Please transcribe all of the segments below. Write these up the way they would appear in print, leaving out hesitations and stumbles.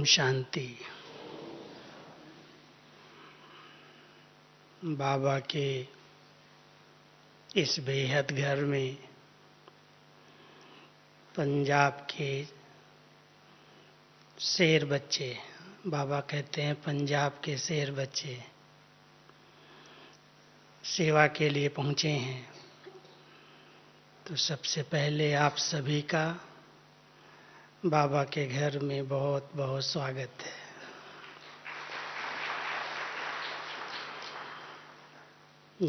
शांति। बाबा के इस बेहद घर में पंजाब के शेर बच्चे, बाबा कहते हैं पंजाब के शेर बच्चे सेवा के लिए पहुँचे हैं। तो सबसे पहले आप सभी का बाबा के घर में बहुत बहुत स्वागत है।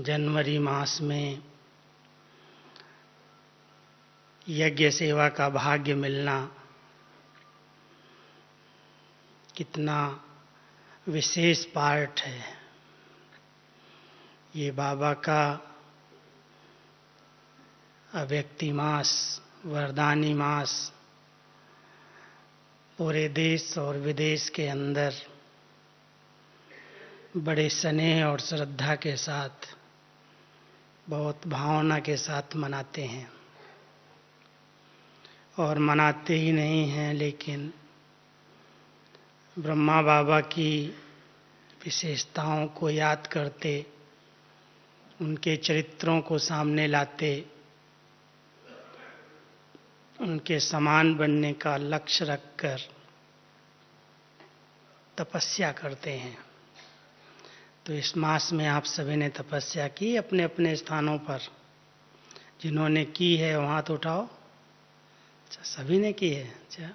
जनवरी मास में यज्ञ सेवा का भाग्य मिलना कितना विशेष पार्ट है। ये बाबा का अव्यक्ति मास, वरदानी मास पूरे देश और विदेश के अंदर बड़े स्नेह और श्रद्धा के साथ, बहुत भावना के साथ मनाते हैं। और मनाते ही नहीं हैं, लेकिन ब्रह्मा बाबा की विशेषताओं को याद करते, उनके चरित्रों को सामने लाते, उनके समान बनने का लक्ष्य रखकर तपस्या करते हैं। तो इस मास में आप सभी ने तपस्या की अपने अपने स्थानों पर। जिन्होंने की है वहाँ हाथ उठाओ। अच्छा, सभी ने की है। अच्छा,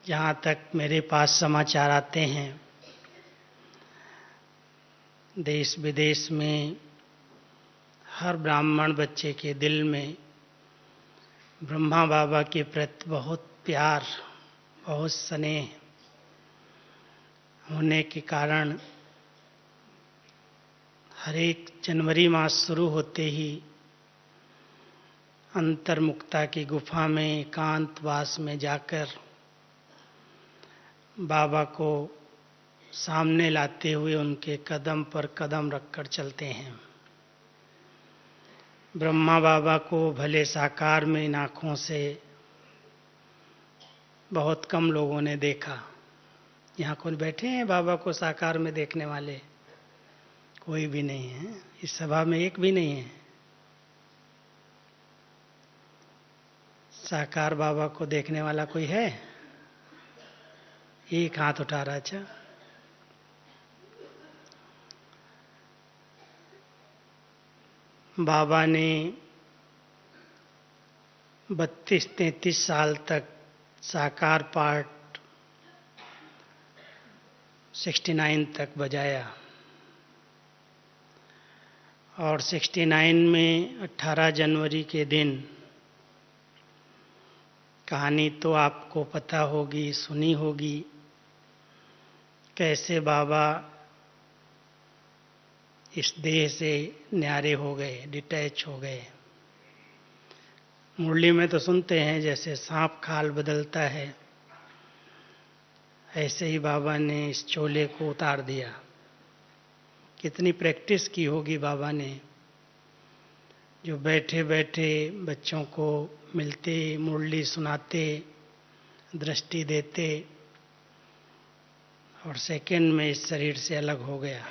जहाँ तक मेरे पास समाचार आते हैं, देश विदेश में हर ब्राह्मण बच्चे के दिल में ब्रह्मा बाबा के प्रति बहुत प्यार, बहुत स्नेह होने के कारण हर एक जनवरी मास शुरू होते ही अंतर्मुक्ता की गुफा में एकांतवास में जाकर बाबा को सामने लाते हुए उनके कदम पर कदम रखकर चलते हैं। ब्रह्मा बाबा को भले साकार में इन आँखों से बहुत कम लोगों ने देखा। यहाँ कौन बैठे हैं बाबा को साकार में देखने वाले? कोई भी नहीं है। इस सभा में एक भी नहीं है। साकार बाबा को देखने वाला कोई है? एक हाथ उठा रहा। अच्छा, बाबा ने 32-33 साल तक साकार पार्ट 69 तक बजाया। और 69 में 18 जनवरी के दिन, कहानी तो आपको पता होगी, सुनी होगी, कैसे बाबा इस देह से न्यारे हो गए, डिटैच हो गए। मुरली में तो सुनते हैं जैसे सांप खाल बदलता है, ऐसे ही बाबा ने इस चोले को उतार दिया। कितनी प्रैक्टिस की होगी बाबा ने, जो बैठे बैठे बच्चों को मिलते, मुरली सुनाते, दृष्टि देते, और सेकंड में इस शरीर से अलग हो गया।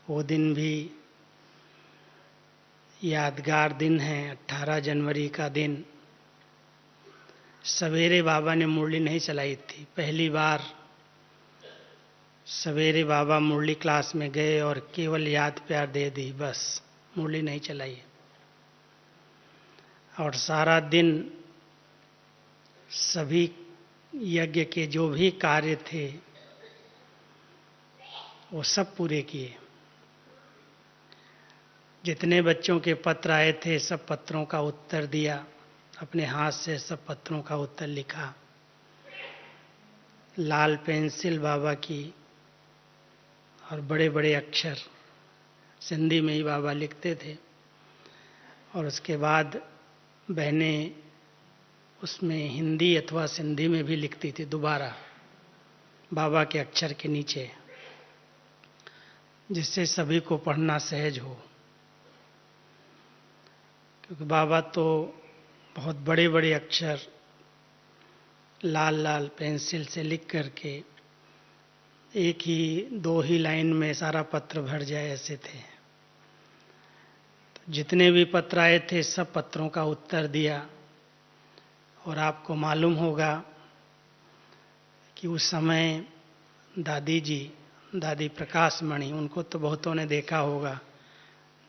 वो दिन भी यादगार दिन है, 18 जनवरी का दिन। सवेरे बाबा ने मुरली नहीं चलाई थी। पहली बार सवेरे बाबा मुरली क्लास में गए और केवल याद प्यार दे दी, बस मुरली नहीं चलाई। और सारा दिन सभी यज्ञ के जो भी कार्य थे वो सब पूरे किए। जितने बच्चों के पत्र आए थे सब पत्रों का उत्तर दिया, अपने हाथ से सब पत्रों का उत्तर लिखा। लाल पेंसिल बाबा की और बड़े बड़े अक्षर, सिंधी में ही बाबा लिखते थे। और उसके बाद बहनें उसमें हिंदी अथवा सिंधी में भी लिखती थी दोबारा बाबा के अक्षर के नीचे, जिससे सभी को पढ़ना सहज हो। क्योंकि बाबा तो बहुत बड़े बड़े अक्षर लाल लाल पेंसिल से लिख करके एक ही 2 ही लाइन में सारा पत्र भर जाए, ऐसे थे। तो जितने भी पत्र आए थे सब पत्रों का उत्तर दिया। और आपको मालूम होगा कि उस समय दादी प्रकाश मणि, उनको तो बहुतों ने देखा होगा।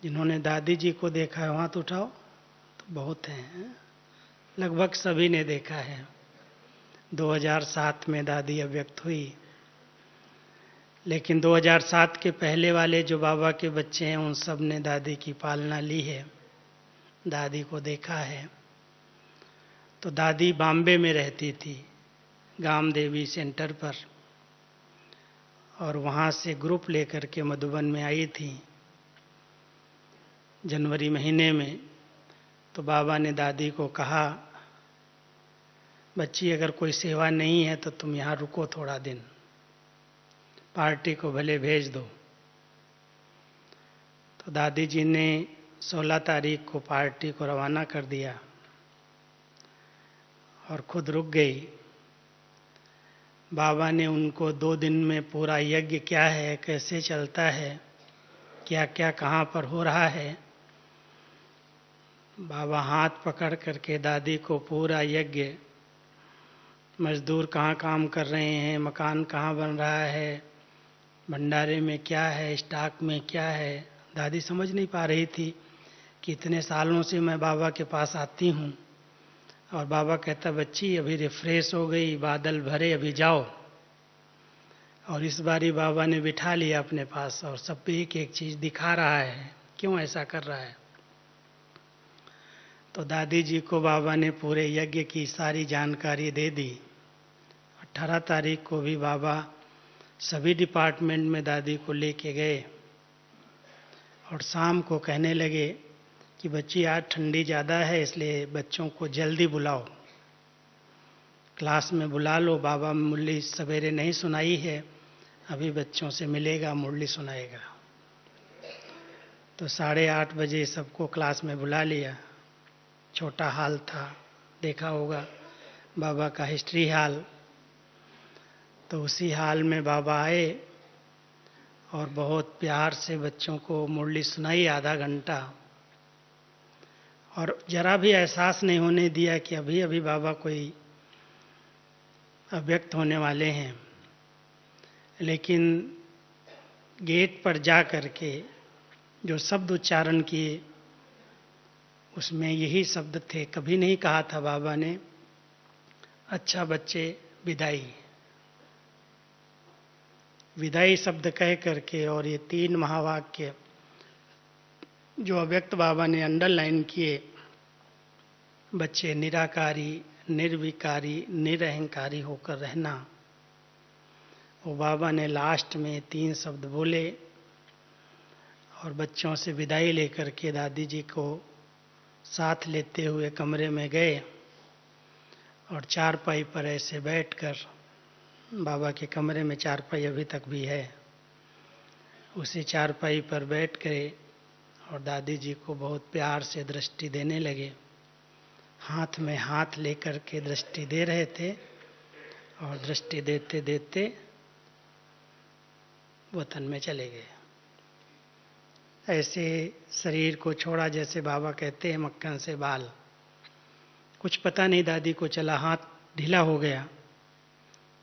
जिन्होंने दादी जी को देखा है हाथ उठाओ, तो बहुत हैं, लगभग सभी ने देखा है। 2007 में दादी अव्यक्त हुई, लेकिन 2007 के पहले वाले जो बाबा के बच्चे हैं उन सब ने दादी की पालना ली है, दादी को देखा है। तो दादी बॉम्बे में रहती थी, गाम देवी सेंटर पर, और वहाँ से ग्रुप लेकर के मधुबन में आई थी जनवरी महीने में। तो बाबा ने दादी को कहा, बच्ची अगर कोई सेवा नहीं है तो तुम यहाँ रुको थोड़ा दिन, पार्टी को भले भेज दो। तो दादी जी ने 16 तारीख को पार्टी को रवाना कर दिया और खुद रुक गई। बाबा ने उनको 2 दिन में पूरा यज्ञ क्या है, कैसे चलता है, क्या क्या कहाँ पर हो रहा है, बाबा हाथ पकड़ करके दादी को पूरा यज्ञ, मजदूर कहाँ काम कर रहे हैं, मकान कहाँ बन रहा है, भंडारे में क्या है, स्टॉक में क्या है। दादी समझ नहीं पा रही थी कि इतने सालों से मैं बाबा के पास आती हूँ और बाबा कहता, बच्ची अभी रिफ्रेश हो गई, बादल भरे, अभी जाओ। और इस बारी बाबा ने बिठा लिया अपने पास और सब पे एक एक चीज दिखा रहा है, क्यों ऐसा कर रहा है। तो दादी जी को बाबा ने पूरे यज्ञ की सारी जानकारी दे दी। 18 तारीख को भी बाबा सभी डिपार्टमेंट में दादी को लेके गए और शाम को कहने लगे कि बच्ची आज ठंडी ज़्यादा है, इसलिए बच्चों को जल्दी बुलाओ, क्लास में बुला लो, बाबा मुरली सवेरे नहीं सुनाई है, अभी बच्चों से मिलेगा, मुरली सुनाएगा। तो 8:30 बजे सबको क्लास में बुला लिया। छोटा हॉल था, देखा होगा बाबा का हिस्ट्री हॉल। तो उसी हॉल में बाबा आए और बहुत प्यार से बच्चों को मुरली सुनाई आधा घंटा, और जरा भी एहसास नहीं होने दिया कि अभी अभी बाबा कोई अव्यक्त होने वाले हैं। लेकिन गेट पर जा कर के जो शब्द उच्चारण किए उसमें यही शब्द थे, कभी नहीं कहा था बाबा ने, अच्छा बच्चे विदाई। विदाई शब्द कह करके और ये 3 महावाक्य जो अव्यक्त बाबा ने अंडरलाइन किए, बच्चे निराकारी, निर्विकारी, निरहंकारी होकर रहना, वो बाबा ने लास्ट में 3 शब्द बोले और बच्चों से विदाई लेकर के दादी जी को साथ लेते हुए कमरे में गए और चारपाई पर ऐसे बैठकर, बाबा के कमरे में चारपाई अभी तक भी है, उसी चारपाई पर बैठ गए और दादी जी को बहुत प्यार से दृष्टि देने लगे। हाथ में हाथ लेकर के दृष्टि दे रहे थे और दृष्टि देते देते वतन में चले गए। ऐसे शरीर को छोड़ा जैसे बाबा कहते हैं मक्खन से बाल। कुछ पता नहीं दादी को चला, हाथ ढीला हो गया।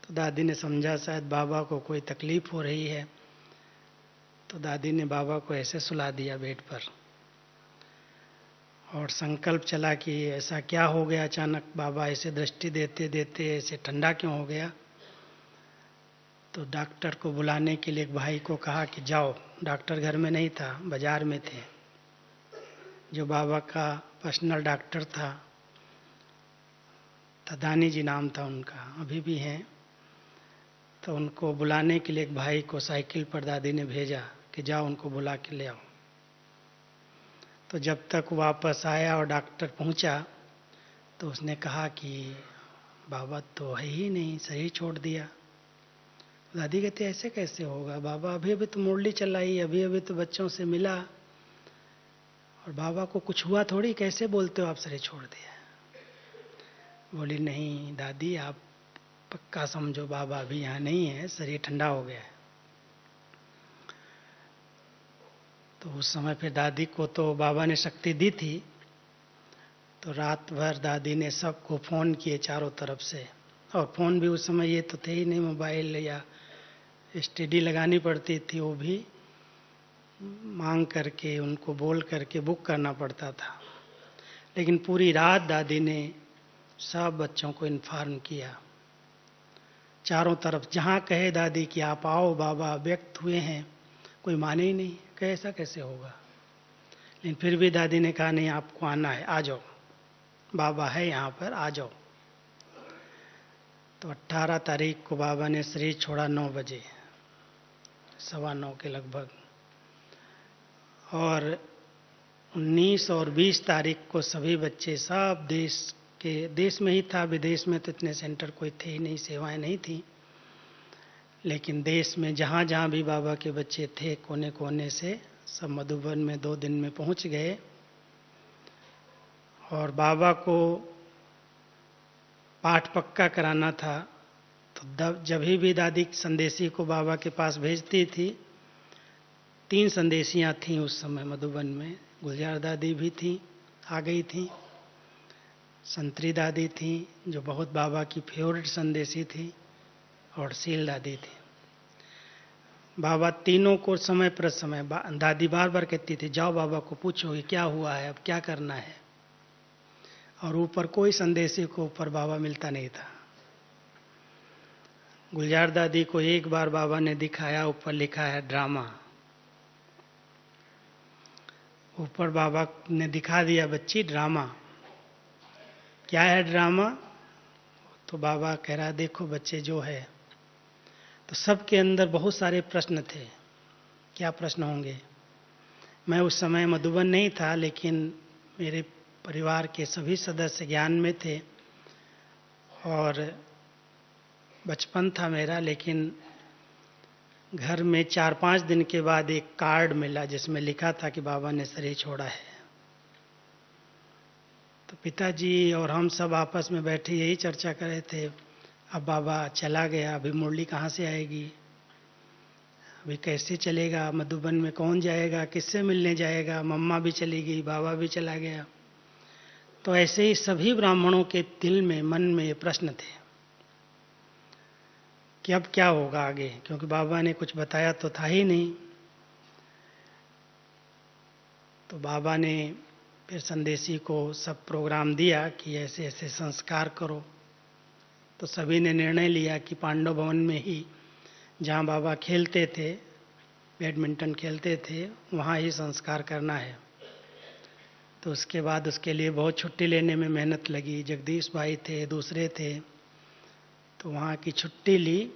तो दादी ने समझा शायद बाबा को कोई तकलीफ हो रही है, तो दादी ने बाबा को ऐसे सुला दिया बेड पर और संकल्प चला कि ऐसा क्या हो गया अचानक, बाबा ऐसे दृष्टि देते देते ऐसे ठंडा क्यों हो गया। तो डॉक्टर को बुलाने के लिए एक भाई को कहा कि जाओ। डॉक्टर घर में नहीं था, बाजार में थे। जो बाबा का पर्सनल डॉक्टर था, तदानी जी नाम था उनका, अभी भी हैं। तो उनको बुलाने के लिए एक भाई को साइकिल पर दादी ने भेजा कि जाओ उनको बुला के ले आओ। तो जब तक वापस आया और डॉक्टर पहुंचा तो उसने कहा कि बाबा तो है ही नहीं, शरीर छोड़ दिया। दादी कहते ऐसे कैसे होगा, बाबा अभी अभी तो मुरली चलाई, अभी अभी तो बच्चों से मिला और बाबा को कुछ हुआ थोड़ी, कैसे बोलते हो आप शरीर छोड़ दिया। बोली नहीं दादी, आप पक्का समझो बाबा अभी यहाँ नहीं है, शरीर ठंडा हो गया है। तो उस समय फिर दादी को तो बाबा ने शक्ति दी थी, तो रात भर दादी ने सबको फ़ोन किए चारों तरफ से। और फ़ोन भी उस समय ये तो थे ही नहीं, मोबाइल या एसटीडी लगानी पड़ती थी, वो भी मांग करके उनको बोल करके बुक करना पड़ता था। लेकिन पूरी रात दादी ने सब बच्चों को इन्फॉर्म किया चारों तरफ। जहाँ कहे दादी कि आप आओ, बाबा व्यक्त हुए हैं, कोई माने ही नहीं, कहे ऐसा कैसे होगा। लेकिन फिर भी दादी ने कहा नहीं, आपको आना है, आ जाओ, बाबा है यहाँ पर, आ जाओ। तो 18 तारीख को बाबा ने शरीर छोड़ा 9 बजे, 9:15 के लगभग। और 19 और 20 तारीख को सभी बच्चे, सब देश में ही था, विदेश में तो इतने सेंटर कोई थे ही नहीं, सेवाएं नहीं थी, लेकिन देश में जहाँ जहाँ भी बाबा के बच्चे थे, कोने कोने से सब मधुबन में 2 दिन में पहुँच गए। और बाबा को पाठ पक्का कराना था, तो जब भी दादी संदेशी को बाबा के पास भेजती थी, 3 संदेशियाँ थीं उस समय मधुबन में। गुलजार दादी भी थी, आ गई थी, संतरी दादी थी जो बहुत बाबा की फेवरेट संदेशी थी, और सील दादी थी। बाबा तीनों को समय पर समय दादी बार बार कहती थी जाओ बाबा को पूछो कि क्या हुआ है, अब क्या करना है। और ऊपर कोई संदेशी को ऊपर बाबा मिलता नहीं था। गुलजार दादी को एक बार बाबा ने दिखाया, ऊपर लिखा है ड्रामा। ऊपर बाबा ने दिखा दिया, बच्ची ड्रामा। क्या है ड्रामा? तो बाबा कह रहा देखो बच्चे जो है। तो सबके अंदर बहुत सारे प्रश्न थे। क्या प्रश्न होंगे? मैं उस समय मधुबन नहीं था, लेकिन मेरे परिवार के सभी सदस्य ज्ञान में थे और बचपन था मेरा। लेकिन घर में 4-5 दिन के बाद एक कार्ड मिला जिसमें लिखा था कि बाबा ने शरीर छोड़ा है। तो पिताजी और हम सब आपस में बैठे यही चर्चा कर रहे थे, अब बाबा चला गया, अभी मुरली कहाँ से आएगी, अभी कैसे चलेगा, मधुबन में कौन जाएगा, किससे मिलने जाएगा, मम्मा भी चली गई, बाबा भी चला गया। तो ऐसे ही सभी ब्राह्मणों के दिल में, मन में ये प्रश्न थे कि अब क्या होगा आगे, क्योंकि बाबा ने कुछ बताया तो था ही नहीं। तो बाबा ने फिर संदेशी को सब प्रोग्राम दिया कि ऐसे ऐसे संस्कार करो। तो सभी ने निर्णय लिया कि पांडव भवन में ही, जहाँ बाबा खेलते थे, बैडमिंटन खेलते थे, वहाँ ही संस्कार करना है। तो उसके बाद उसके लिए बहुत छुट्टी लेने में मेहनत लगी। जगदीश भाई थे, दूसरे थे, तो वहाँ की छुट्टी ली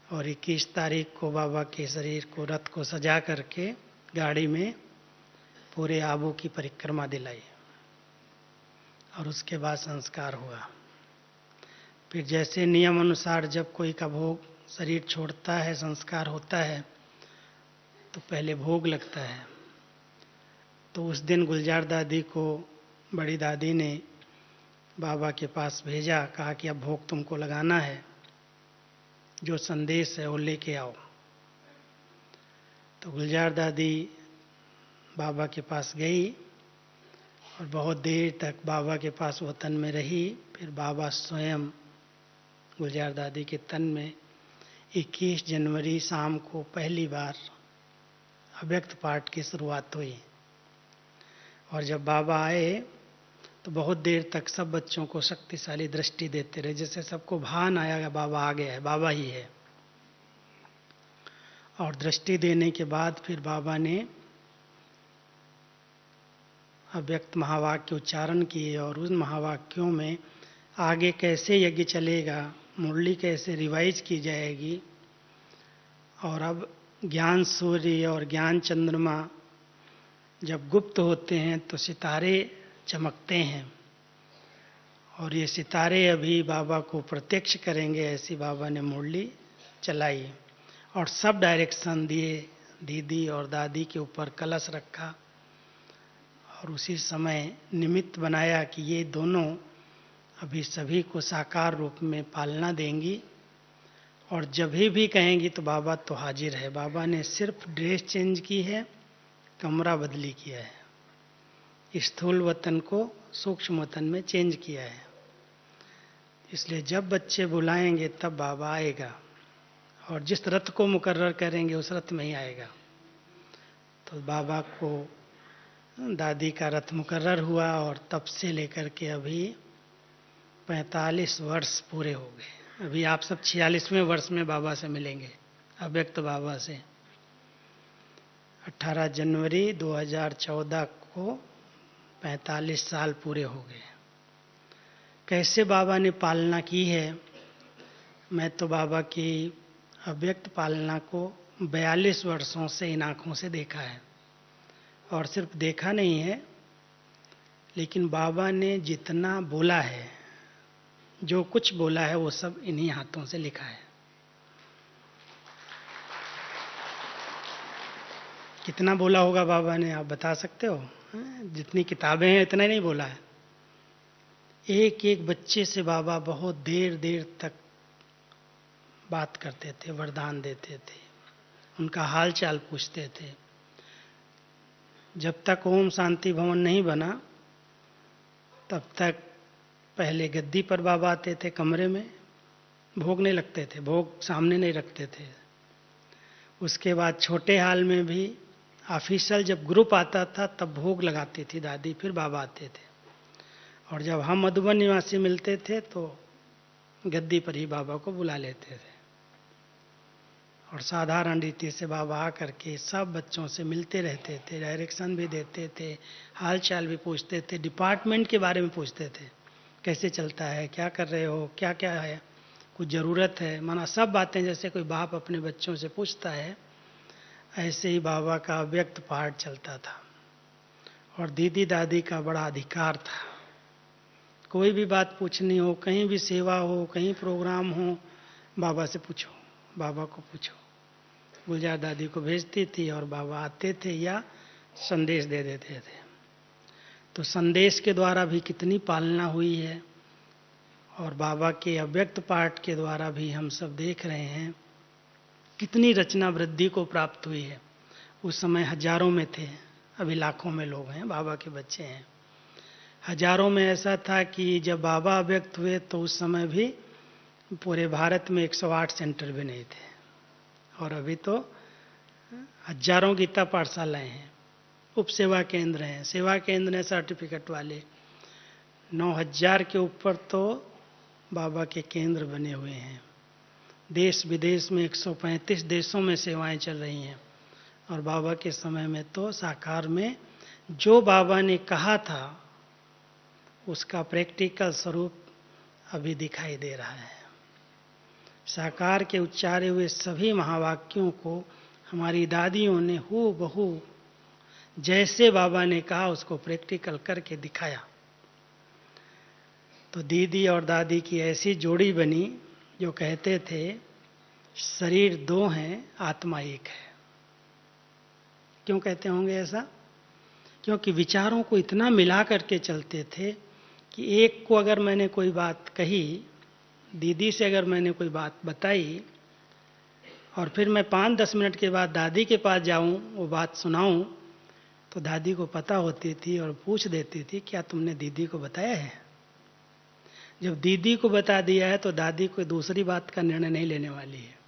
और 21 तारीख को बाबा के शरीर को, रथ को सजा करके गाड़ी में पूरे आबू की परिक्रमा दिलाई और उसके बाद संस्कार हुआ। फिर जैसे नियम अनुसार जब कोई का भोग शरीर छोड़ता है, संस्कार होता है, तो पहले भोग लगता है। तो उस दिन गुलजार दादी को बड़ी दादी ने बाबा के पास भेजा, कहा कि अब भोग तुमको लगाना है, जो संदेश है वो लेके आओ। तो गुलजार दादी बाबा के पास गई और बहुत देर तक बाबा के पास वो तन में रही। फिर बाबा स्वयं गुलजार दादी के तन में 21 जनवरी शाम को पहली बार अव्यक्त पाठ की शुरुआत हुई। और जब बाबा आए तो बहुत देर तक सब बच्चों को शक्तिशाली दृष्टि देते रहे, जैसे सबको भान आया बाबा आ गया है, बाबा ही है। और दृष्टि देने के बाद फिर बाबा ने अव्यक्त महावाक्य उच्चारण किए और उन महावाक्यों में आगे कैसे यज्ञ चलेगा, मुरली कैसे रिवाइज की जाएगी, और अब ज्ञान सूर्य और ज्ञान चंद्रमा जब गुप्त होते हैं तो सितारे चमकते हैं, और ये सितारे अभी बाबा को प्रत्यक्ष करेंगे, ऐसी बाबा ने मुरली चलाई। और सब डायरेक्शन दिए, दीदी और दादी के ऊपर कलश रखा और उसी समय निमित्त बनाया कि ये दोनों अभी सभी को साकार रूप में पालना देंगी, और जब भी कहेंगी तो बाबा तो हाजिर है। बाबा ने सिर्फ ड्रेस चेंज की है, कमरा बदली किया है, स्थूल वतन को सूक्ष्म वतन में चेंज किया है। इसलिए जब बच्चे बुलाएंगे तब बाबा आएगा, और जिस रथ को मुकर्रर करेंगे उस रथ में ही आएगा। तो बाबा को दादी का रथ मुकर्रर हुआ, और तब से लेकर के अभी 45 वर्ष पूरे हो गए। अभी आप सब 46वें वर्ष में बाबा से मिलेंगे, अव्यक्त बाबा से। 18 जनवरी 2014 को 45 साल पूरे हो गए। कैसे बाबा ने पालना की है, मैं तो बाबा की अव्यक्त पालना को 42 वर्षों से इन आँखों से देखा है, और सिर्फ देखा नहीं है, लेकिन बाबा ने जितना बोला है, जो कुछ बोला है, वो सब इन्हीं हाथों से लिखा है। कितना बोला होगा बाबा ने, आप बता सकते हो? जितनी किताबें हैं इतना नहीं बोला है। एक एक बच्चे से बाबा बहुत देर देर तक बात करते थे, वरदान देते थे, उनका हाल चाल पूछते थे। जब तक ओम शांति भवन नहीं बना तब तक पहले गद्दी पर बाबा आते थे, कमरे में भोग नहीं लगते थे, भोग सामने नहीं रखते थे। उसके बाद छोटे हाल में भी ऑफिशियल जब ग्रुप आता था तब भोग लगाती थी दादी, फिर बाबा आते थे। और जब हम मधुबन निवासी मिलते थे तो गद्दी पर ही बाबा को बुला लेते थे, और साधारण रीति से बाबा आकर के सब बच्चों से मिलते रहते थे, डायरेक्शन भी देते थे, हाल चाल भी पूछते थे, डिपार्टमेंट के बारे में पूछते थे, कैसे चलता है, क्या कर रहे हो, क्या क्या है, कुछ ज़रूरत है, माना सब बातें जैसे कोई बाप अपने बच्चों से पूछता है, ऐसे ही बाबा का अव्यक्त पाठ चलता था। और दीदी दादी का बड़ा अधिकार था, कोई भी बात पूछनी हो, कहीं भी सेवा हो, कहीं प्रोग्राम हो, बाबा से पूछो, बाबा को पूछो। गुलजार दादी को भेजती थी और बाबा आते थे या संदेश दे देते थे। तो संदेश के द्वारा भी कितनी पालना हुई है, और बाबा के अव्यक्त पाठ के द्वारा भी हम सब देख रहे हैं कितनी रचना वृद्धि को प्राप्त हुई है। उस समय हजारों में थे, अभी लाखों में लोग हैं, बाबा के बच्चे हैं। हजारों में ऐसा था कि जब बाबा अव्यक्त हुए तो उस समय भी पूरे भारत में 108 सेंटर भी नहीं थे, और अभी तो हजारों गीता पाठशालाएं हैं, उप सेवा केंद्र हैं, सेवा केंद्र हैं सर्टिफिकेट वाले। 9000 के ऊपर तो बाबा के केंद्र बने हुए हैं। देश विदेश में 135 देशों में सेवाएं चल रही हैं, और बाबा के समय में तो साकार में जो बाबा ने कहा था उसका प्रैक्टिकल स्वरूप अभी दिखाई दे रहा है। साकार के उच्चारे हुए सभी महावाक्यों को हमारी दादियों ने हूबहू जैसे बाबा ने कहा उसको प्रैक्टिकल करके दिखाया। तो दीदी और दादी की ऐसी जोड़ी बनी जो कहते थे शरीर दो हैं, आत्मा एक है। क्यों कहते होंगे ऐसा? क्योंकि विचारों को इतना मिला करके चलते थे कि एक को अगर मैंने कोई बात कही, दीदी से अगर मैंने कोई बात बताई, और फिर मैं 5-10 मिनट के बाद दादी के पास जाऊं, वो बात सुनाऊं, तो दादी को पता होती थी और पूछ देती थी क्या तुमने दीदी को बताया है? जब दीदी को बता दिया है तो दादी कोई दूसरी बात का निर्णय नहीं लेने वाली है।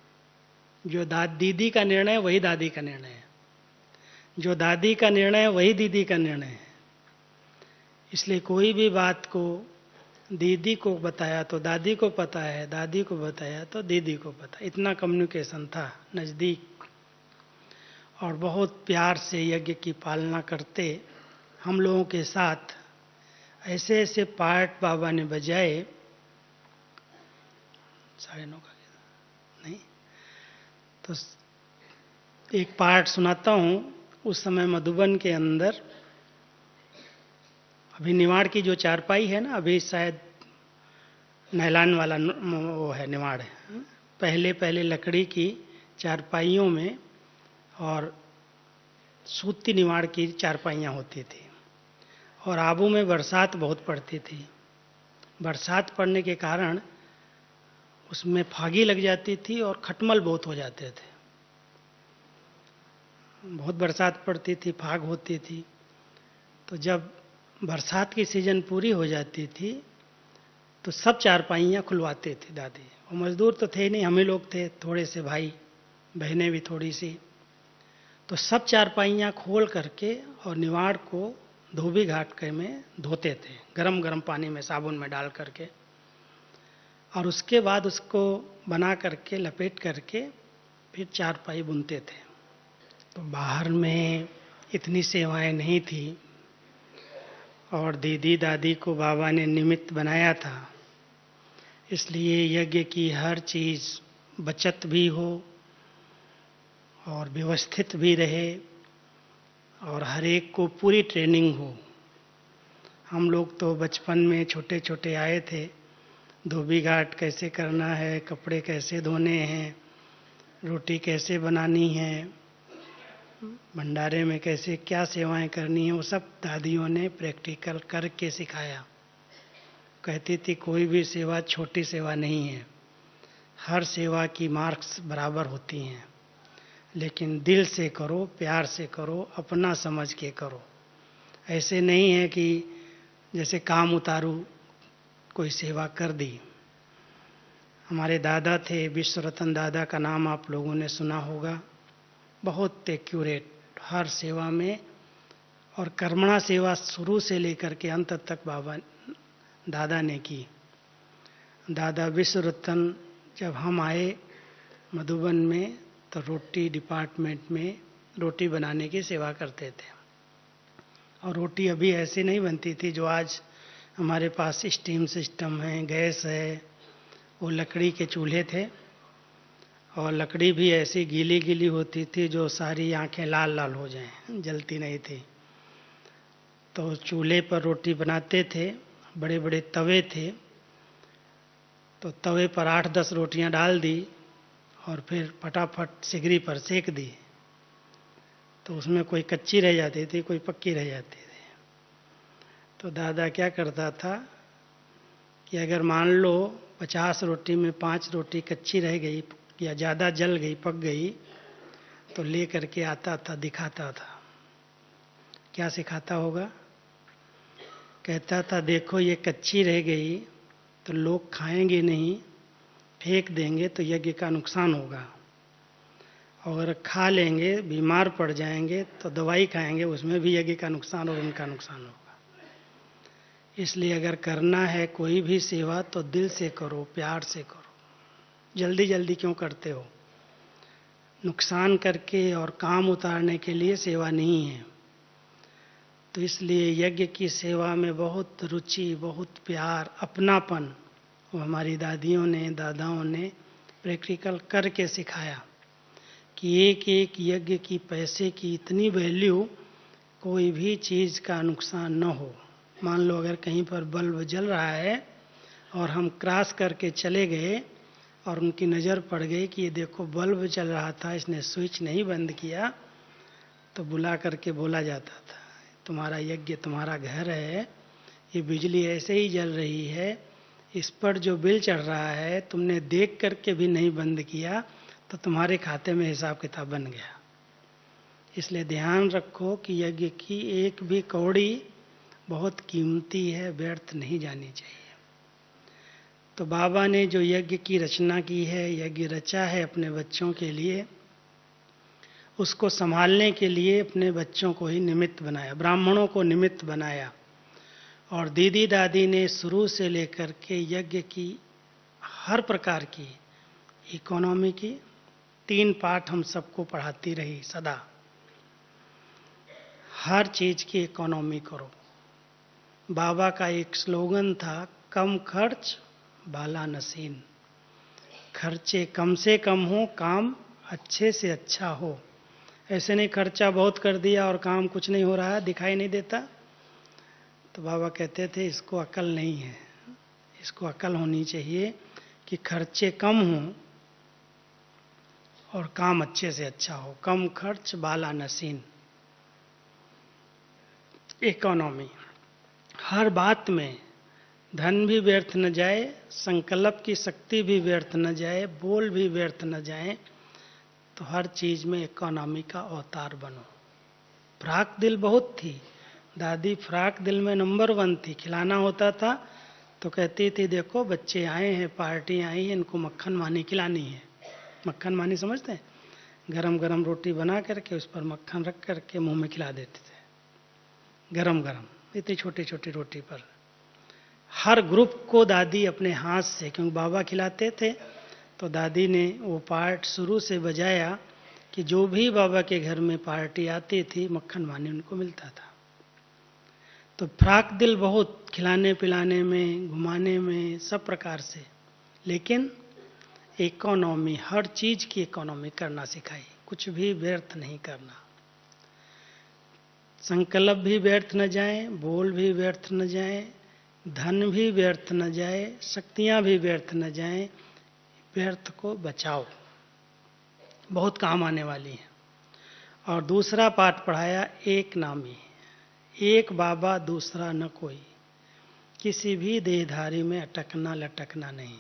जो दीदी का निर्णय है वही दादी का निर्णय है, जो दादी का निर्णय है वही दीदी का निर्णय है। इसलिए कोई भी बात को दीदी को बताया तो दादी को पता है, दादी को बताया तो दीदी को पता। इतना कम्युनिकेशन था नज़दीक, और बहुत प्यार से यज्ञ की पालना करते हम लोगों के साथ। ऐसे ऐसे पाठ बाबा ने बजाए, 9:30 का नहीं तो एक पाठ सुनाता हूँ। उस समय मधुबन के अंदर अभी निवाड़ की जो चारपाई है ना, अभी शायद नैलान वाला वो है निवाड़ है, पहले पहले लकड़ी की चारपाइयों में और सूती निवाड़ की चारपाइयाँ होती थी, और आबू में बरसात बहुत पड़ती थी। बरसात पड़ने के कारण उसमें फागी लग जाती थी और खटमल बहुत हो जाते थे। बहुत बरसात पड़ती थी, फाग होती थी, तो जब बरसात की सीजन पूरी हो जाती थी तो सब चारपाइयाँ खुलवाते थे दादी। और मजदूर तो थे नहीं, हम ही लोग थे, थोड़े से भाई बहनें भी थोड़ी सी। तो सब चारपाइयाँ खोल करके और निवाड़ को धोबी घाट के में धोते थे, गरम गरम पानी में साबुन में डाल करके, और उसके बाद उसको बना करके लपेट करके फिर चारपाई बुनते थे। तो बाहर में इतनी सेवाएं नहीं थी और दीदी दादी को बाबा ने निमित्त बनाया था, इसलिए यज्ञ की हर चीज़ बचत भी हो और व्यवस्थित भी रहे और हर एक को पूरी ट्रेनिंग हो। हम लोग तो बचपन में छोटे छोटे आए थे, धोबी घाट कैसे करना है, कपड़े कैसे धोने हैं, रोटी कैसे बनानी है, भंडारे में कैसे क्या सेवाएं करनी है, वो सब दादियों ने प्रैक्टिकल करके सिखाया। कहती थी कोई भी सेवा छोटी सेवा नहीं है, हर सेवा की मार्क्स बराबर होती हैं, लेकिन दिल से करो, प्यार से करो, अपना समझ के करो। ऐसे नहीं है कि जैसे काम उतारू कोई सेवा कर दी। हमारे दादा थे, विश्व रतन दादा का नाम आप लोगों ने सुना होगा, बहुत एक्यूरेट हर सेवा में, और कर्मणा सेवा शुरू से लेकर के अंत तक बाबा दादा ने की। दादा विश्व रतन जब हम आए मधुबन में तो रोटी डिपार्टमेंट में रोटी बनाने की सेवा करते थे। और रोटी अभी ऐसे नहीं बनती थी जो आज हमारे पास स्टीम सिस्टम है, गैस है। वो लकड़ी के चूल्हे थे और लकड़ी भी ऐसी गीली गीली होती थी जो सारी आंखें लाल लाल हो जाएं, जलती नहीं थी। तो चूल्हे पर रोटी बनाते थे, बड़े बड़े तवे थे, तो तवे पर 8-10 रोटियां डाल दी और फिर फटाफट सिगरी पर सेक दी, तो उसमें कोई कच्ची रह जाती थी, कोई पक्की रह जाती थी। तो दादा क्या करता था कि अगर मान लो 50 रोटी में 5 रोटी कच्ची रह गई या ज़्यादा जल गई, पक गई, तो ले करके आता था, दिखाता था। क्या सिखाता होगा? कहता था देखो ये कच्ची रह गई तो लोग खाएंगे नहीं, फेंक देंगे तो यज्ञ का नुकसान होगा, और खा लेंगे बीमार पड़ जाएंगे तो दवाई खाएंगे, उसमें भी यज्ञ का नुकसान और उनका नुकसान होगा। इसलिए अगर करना है कोई भी सेवा तो दिल से करो, प्यार से करो। जल्दी जल्दी क्यों करते हो? नुकसान करके और काम उतारने के लिए सेवा नहीं है। तो इसलिए यज्ञ की सेवा में बहुत रुचि, बहुत प्यार, अपनापन वो हमारी दादियों ने, दादाओं ने प्रैक्टिकल करके सिखाया कि एक एक यज्ञ की पैसे की इतनी वैल्यू, कोई भी चीज़ का नुकसान न हो। मान लो अगर कहीं पर बल्ब जल रहा है और हम क्रॉस करके चले गए और उनकी नज़र पड़ गई कि ये देखो बल्ब चल रहा था, इसने स्विच नहीं बंद किया, तो बुला करके बोला जाता था तुम्हारा यज्ञ तुम्हारा घर है, ये बिजली ऐसे ही जल रही है, इस पर जो बिल चढ़ रहा है तुमने देख करके भी नहीं बंद किया, तो तुम्हारे खाते में हिसाब किताब बन गया। इसलिए ध्यान रखो कि यज्ञ की एक भी कौड़ी बहुत कीमती है, व्यर्थ नहीं जानी चाहिए। तो बाबा ने जो यज्ञ की रचना की है, यज्ञ रचा है अपने बच्चों के लिए, उसको संभालने के लिए अपने बच्चों को ही निमित्त बनाया, ब्राह्मणों को निमित्त बनाया। और दीदी दादी ने शुरू से लेकर के यज्ञ की हर प्रकार की, इकोनॉमी की 3 पाठ हम सबको पढ़ाती रही सदा। हर चीज की इकोनॉमी करो। बाबा का एक स्लोगन था, कम खर्च बाला नसीन। खर्चे कम से कम हो, काम अच्छे से अच्छा हो। ऐसे नहीं खर्चा बहुत कर दिया और काम कुछ नहीं हो रहा, दिखाई नहीं देता। तो बाबा कहते थे इसको अकल नहीं है, इसको अकल होनी चाहिए कि खर्चे कम हों और काम अच्छे से अच्छा हो। कम खर्च बाला नसीन, इकोनॉमी। हर बात में धन भी व्यर्थ न जाए, संकल्प की शक्ति भी व्यर्थ न जाए, बोल भी व्यर्थ न जाए, तो हर चीज में इकोनॉमी का अवतार बनो। फ्राक दिल बहुत थी, दादी फ्राक दिल में नंबर 1 थी। खिलाना होता था तो कहती थी देखो बच्चे आए हैं, पार्टी आई है, इनको मक्खन मानी खिलानी है। मक्खन मानी समझते हैं? गरम गरम रोटी बना करके उस पर मक्खन रख करके मुंह में खिला देते थे, गरम गरम, इतनी छोटी छोटी रोटी पर। हर ग्रुप को दादी अपने हाथ से, क्योंकि बाबा खिलाते थे, तो दादी ने वो पार्ट शुरू से बजाया कि जो भी बाबा के घर में पार्टी आती थी मक्खन मानी उनको मिलता था। तो फ्राक दिल बहुत, खिलाने पिलाने में, घुमाने में, सब प्रकार से। लेकिन इकोनॉमी, हर चीज की इकोनॉमी करना सिखाई, कुछ भी व्यर्थ नहीं करना। संकल्प भी व्यर्थ न जाए, बोल भी व्यर्थ न जाए, धन भी व्यर्थ न जाए, शक्तियां भी व्यर्थ न जाए, व्यर्थ को बचाओ, बहुत काम आने वाली है। और दूसरा पाठ पढ़ाया एक नामी, एक बाबा दूसरा न कोई, किसी भी देहधारी में अटकना लटकना नहीं,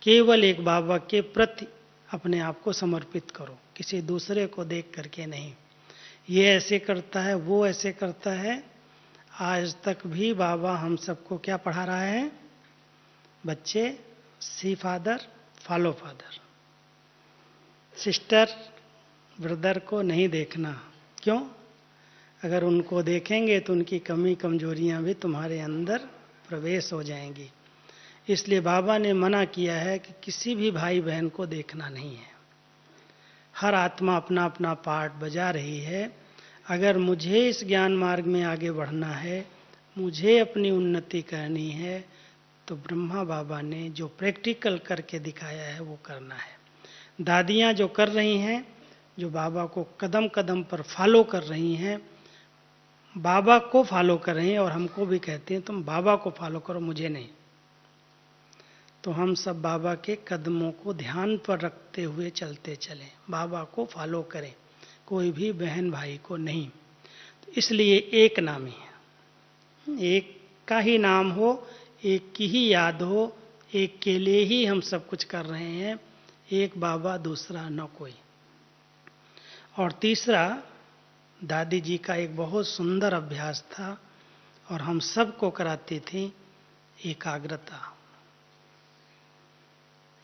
केवल एक बाबा के प्रति अपने आप को समर्पित करो, किसी दूसरे को देख करके नहीं। ये ऐसे करता है, वो ऐसे करता है। आज तक भी बाबा हम सबको क्या पढ़ा रहा है? बच्चे, see father follow father. Sister brother को नहीं देखना। क्यों? अगर उनको देखेंगे तो उनकी कमी कमजोरियां भी तुम्हारे अंदर प्रवेश हो जाएंगी। इसलिए बाबा ने मना किया है कि किसी भी भाई बहन को देखना नहीं है। हर आत्मा अपना अपना पार्ट बजा रही है। अगर मुझे इस ज्ञान मार्ग में आगे बढ़ना है, मुझे अपनी उन्नति करनी है, तो ब्रह्मा बाबा ने जो प्रैक्टिकल करके दिखाया है वो करना है। दादियाँ जो कर रही हैं, जो बाबा को कदम कदम पर फॉलो कर रही हैं, बाबा को फॉलो कर रही हैं, और हमको भी कहती हैं तुम बाबा को फॉलो करो, मुझे नहीं। तो हम सब बाबा के कदमों को ध्यान पर रखते हुए चलते चलें, बाबा को फॉलो करें, कोई भी बहन भाई को नहीं। तो इसलिए एक नाम ही है, एक का ही नाम हो, एक की ही याद हो, एक के लिए ही हम सब कुछ कर रहे हैं। एक बाबा दूसरा न कोई। और तीसरा, दादी जी का एक बहुत सुंदर अभ्यास था और हम सबको कराती थी, एकाग्रता।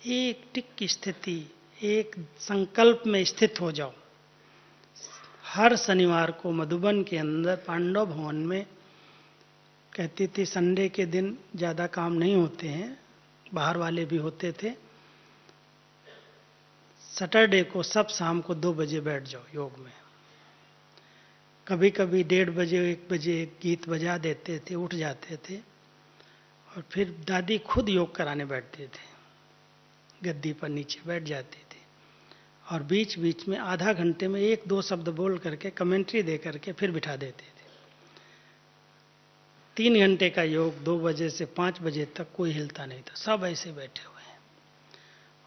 एक टिक की स्थिति, एक संकल्प में स्थित हो जाओ। हर शनिवार को मधुबन के अंदर पांडव भवन में कहती थी, संडे के दिन ज़्यादा काम नहीं होते हैं, बाहर वाले भी होते थे। सैटरडे को सब शाम को 2 बजे बैठ जाओ योग में। कभी कभी 1:30 बजे 1 बजे गीत बजा देते थे, उठ जाते थे और फिर दादी खुद योग कराने बैठते थे, गद्दी पर नीचे बैठ जाती थी और बीच बीच में आधा घंटे में 1-2 शब्द बोल करके कमेंट्री दे करके फिर बिठा देते थे। 3 घंटे का योग 2 बजे से 5 बजे तक कोई हिलता नहीं था, सब ऐसे बैठे हुए हैं।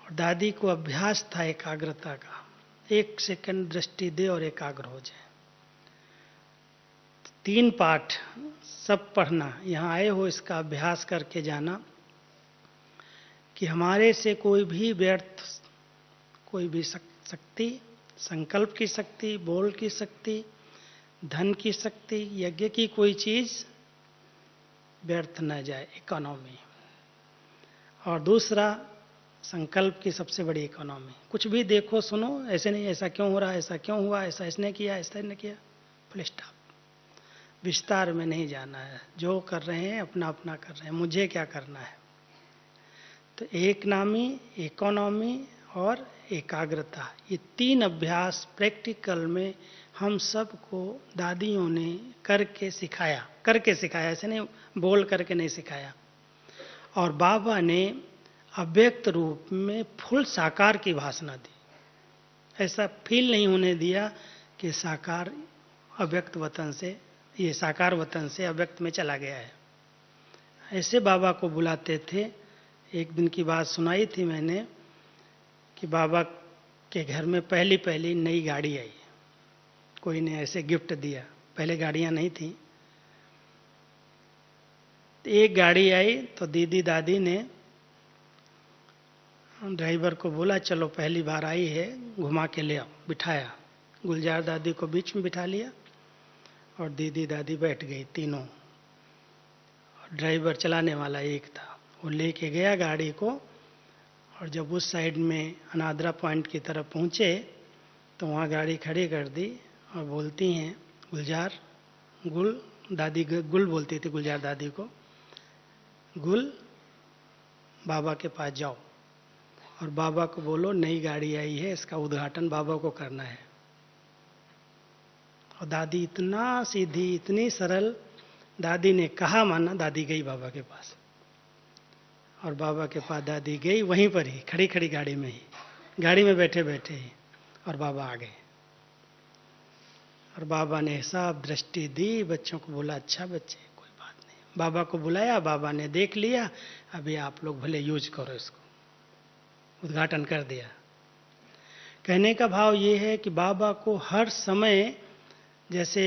और दादी को अभ्यास था एकाग्रता का, 1 सेकंड दृष्टि दे और एकाग्र हो जाए। 3 पाठ सब पढ़ना, यहाँ आए हो इसका अभ्यास करके जाना कि हमारे से कोई भी व्यर्थ, कोई भी शक्ति, संकल्प की शक्ति, बोल की शक्ति, धन की शक्ति, यज्ञ की कोई चीज व्यर्थ न जाए, इकोनॉमी। और दूसरा, संकल्प की सबसे बड़ी इकोनॉमी। कुछ भी देखो सुनो, ऐसे नहीं, ऐसा क्यों हो रहा है, ऐसा क्यों हुआ, ऐसा इसने किया, ऐसा इसने किया, फुल स्टॉप। विस्तार में नहीं जाना है, जो कर रहे हैं अपना अपना कर रहे हैं, मुझे क्या करना है। तो एक नामी, इकोनॉमी और एकाग्रता, ये 3 अभ्यास प्रैक्टिकल में हम सबको दादियों ने करके सिखाया, ऐसे नहीं बोल करके नहीं सिखाया। और बाबा ने अव्यक्त रूप में फुल साकार की भाषणा दी। ऐसा फील नहीं होने दिया कि साकार अव्यक्त वतन से, ये साकार वतन से अव्यक्त में चला गया है। ऐसे बाबा को बुलाते थे। एक दिन की बात सुनाई थी मैंने कि बाबा के घर में पहली पहली नई गाड़ी आई, कोई ने ऐसे गिफ्ट दिया, पहले गाड़ियां नहीं थी। तो एक गाड़ी आई तो दीदी दादी ने ड्राइवर को बोला चलो पहली बार आई है घुमा के ले आओ, बिठाया। गुलजार दादी को बीच में बिठा लिया और दीदी दादी बैठ गई तीनों। ड्राइवर चलाने वाला एक था, वो लेके गया गाड़ी को। और जब उस साइड में अनादरा पॉइंट की तरफ पहुंचे तो वहाँ गाड़ी खड़ी कर दी और बोलती हैं गुलजार, गुल दादी गुल बोलती थी गुलजार दादी को, गुल बाबा के पास जाओ और बाबा को बोलो नई गाड़ी आई है, इसका उद्घाटन बाबा को करना है। और दादी इतना सीधी, इतनी सरल, दादी ने कहा माना, दादी गई बाबा के पास। और बाबा के पास दादी गई, वहीं पर ही खड़ी खड़ी गाड़ी में ही, गाड़ी में बैठे बैठे ही, और बाबा आ गए। और बाबा ने हिसाब दृष्टि दी, बच्चों को बोला अच्छा बच्चे कोई बात नहीं। बाबा को बुलाया, बाबा ने देख लिया, अभी आप लोग भले यूज करो इसको, उद्घाटन कर दिया। कहने का भाव ये है कि बाबा को हर समय, जैसे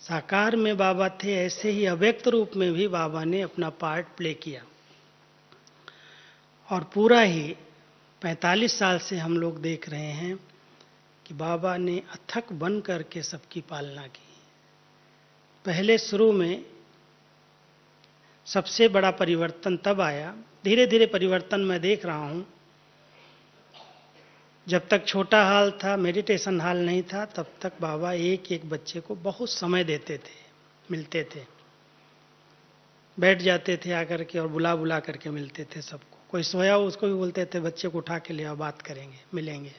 साकार में बाबा थे ऐसे ही अव्यक्त रूप में भी बाबा ने अपना पार्ट प्ले किया। और पूरा ही 45 साल से हम लोग देख रहे हैं कि बाबा ने अथक बन करके सबकी पालना की। पहले शुरू में सबसे बड़ा परिवर्तन तब आया, धीरे धीरे परिवर्तन मैं देख रहा हूं। जब तक छोटा हाल था, मेडिटेशन हाल नहीं था, तब तक बाबा एक एक बच्चे को बहुत समय देते थे, मिलते थे, बैठ जाते थे आकर के और बुला बुला करके मिलते थे सबको। कोई सोया हो उसको भी बोलते थे बच्चे को उठा के ले आओ, बात करेंगे, मिलेंगे।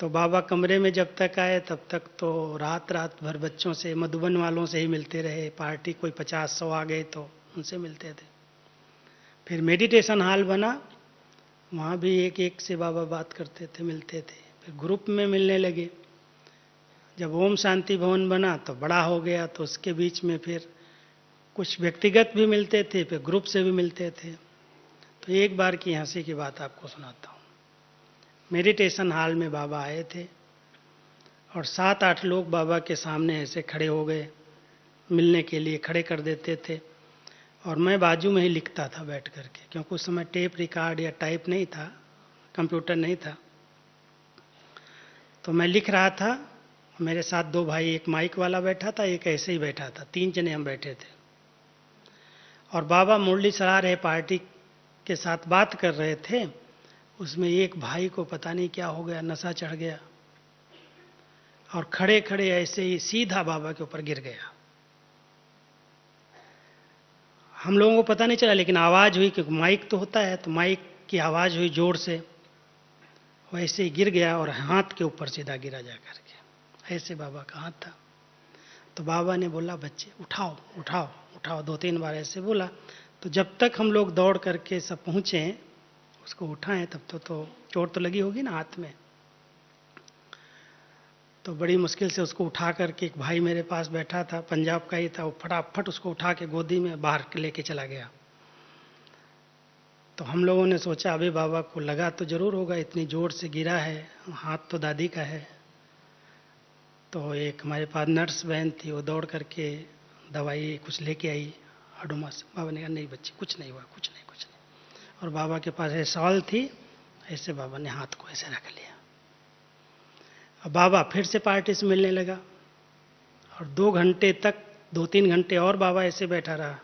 तो बाबा कमरे में जब तक आए तब तक तो रात रात भर बच्चों से, मधुबन वालों से ही मिलते रहे। पार्टी कोई 50-100 आ गए तो उनसे मिलते थे। फिर मेडिटेशन हॉल बना, वहाँ भी एक एक से बाबा बात करते थे, मिलते थे। फिर ग्रुप में मिलने लगे। जब ओम शांति भवन बना तो बड़ा हो गया, तो उसके बीच में फिर कुछ व्यक्तिगत भी मिलते थे, फिर ग्रुप से भी मिलते थे। तो एक बार की हंसी की बात आपको सुनाता हूँ। मेडिटेशन हॉल में बाबा आए थे और 7-8 लोग बाबा के सामने ऐसे खड़े हो गए, मिलने के लिए खड़े कर देते थे। और मैं बाजू में ही लिखता था बैठ करके, क्योंकि उस समय टेप रिकॉर्ड या टाइप नहीं था, कंप्यूटर नहीं था। तो मैं लिख रहा था, मेरे साथ 2 भाई, एक माइक वाला बैठा था, एक ऐसे ही बैठा था, 3 जने हम बैठे थे। और बाबा मुरली चला रहे, पार्टी के साथ बात कर रहे थे। उसमें एक भाई को पता नहीं क्या हो गया, नशा चढ़ गया और खड़े खड़े ऐसे ही सीधा बाबा के ऊपर गिर गया। हम लोगों को पता नहीं चला, लेकिन आवाज़ हुई, क्योंकि माइक तो होता है, तो माइक की आवाज़ हुई जोर से। वैसे ही गिर गया और हाथ के ऊपर सीधा गिरा जा करके, ऐसे बाबा का हाथ था। तो बाबा ने बोला बच्चे उठाओ उठाओ उठाओ, 2-3 बार ऐसे बोला। तो जब तक हम लोग दौड़ करके सब पहुँचे, उसको उठाएं, तब तो चोट तो लगी होगी ना हाथ में। तो बड़ी मुश्किल से उसको उठा करके, एक भाई मेरे पास बैठा था, पंजाब का ही था, वो फटाफट उसको उठा के गोदी में बाहर लेके चला गया। तो हम लोगों ने सोचा अभी बाबा को लगा तो जरूर होगा, इतनी जोर से गिरा है, हाथ तो दादी का है। तो एक हमारे पास नर्स बहन थी, वो दौड़ करके दवाई कुछ लेके आई, हडोमस। बाबा ने कहा नहीं बच्ची, कुछ नहीं हुआ, कुछ नहीं, कुछ नहीं। और बाबा के पास एक शॉल थी, ऐसे बाबा ने हाथ को ऐसे रख लिया। अब बाबा फिर से पार्टी से मिलने लगा और 2 घंटे तक, 2-3 घंटे और बाबा ऐसे बैठा रहा।